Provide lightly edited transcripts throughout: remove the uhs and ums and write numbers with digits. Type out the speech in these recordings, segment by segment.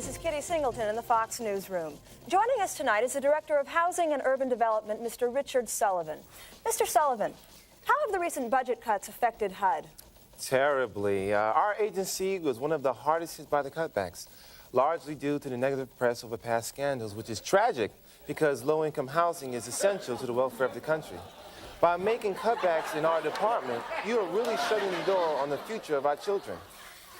this is Kitty Singleton in the Fox Newsroom. Joining us tonight is the Director of Housing and Urban Development, Mr. Richard Sullivan. Mr. Sullivan, how have the recent budget cuts affected HUD? Terribly. Our agency was one of the hardest hit by the cutbacks, largely due to the negative press over past scandals, which is tragic because low-income housing is essential to the welfare of the country. By making cutbacks in our department, you are really shutting the door on the future of our children.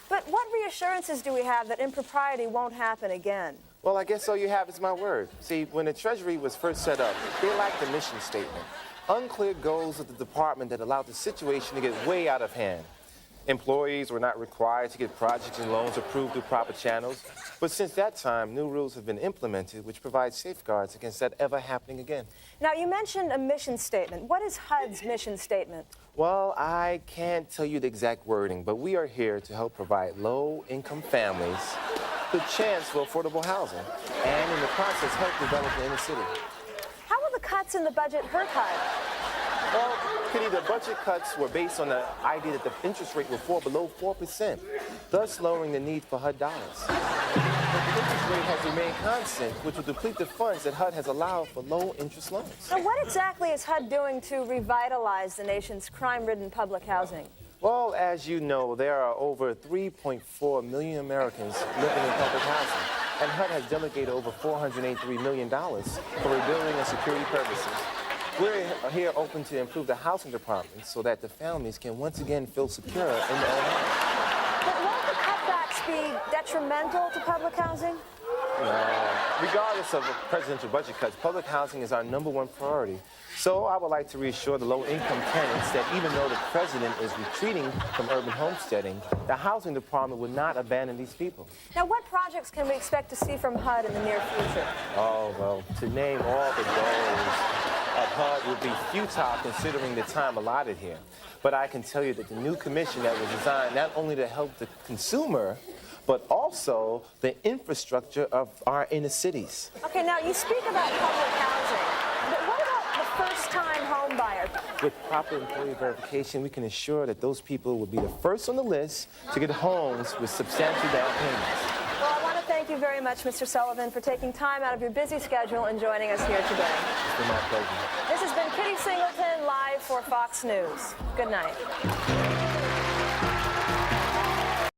But what reassurances do we have that impropriety won't happen again? Well, I guess all you have is my word. See, when the Treasury was first set up, they lacked a mission statement. Unclear goals of the department that allowed the situation to get way out of hand. Employees were not required to get projects and loans approved through proper channels. But since that time, new rules have been implemented which provide safeguards against that ever happening again. Now, you mentioned a mission statement. What is HUD's mission statement? Well, I can't tell you the exact wording, but we are here to help provide low-income families the chance for affordable housing and, in the process, help develop the inner city. How will the cuts in the budget hurt HUD? Well, Kitty, the budget cuts were based on the idea that the interest rate would fall below 4%, thus lowering the need for HUD dollars. But the interest rate has remained constant, which will deplete the funds that HUD has allowed for low-interest loans. Now, what exactly is HUD doing to revitalize the nation's crime-ridden public housing? Well, as you know, there are over 3.4 million Americans living in public housing, and HUD has delegated over $483 million for rebuilding and security purposes. We're here open to improve the housing department so that the families can once again feel secure in their own homes. But won't the cutbacks be detrimental to public housing? Regardless of presidential budget cuts, public housing is our #1 priority. So I would like to reassure the low-income tenants that even though the president is retreating from urban homesteading, the housing department will not abandon these people. Now, what projects can we expect to see from HUD in the near future? Oh, well, to name all the goals of HUD would be futile considering the time allotted here. But I can tell you that the new commission that was designed not only to help the consumer, but also the infrastructure of our inner cities. Okay, now you speak about public housing, but what about the first-time home buyer? With proper employee verification, we can ensure that those people will be the first on the list to get homes with substantial down payments. Well, I want to thank you very much, Mr. Sullivan, for taking time out of your busy schedule and joining us here today. It's been my pleasure. This has been Kitty Singleton, live for Fox News. Good night.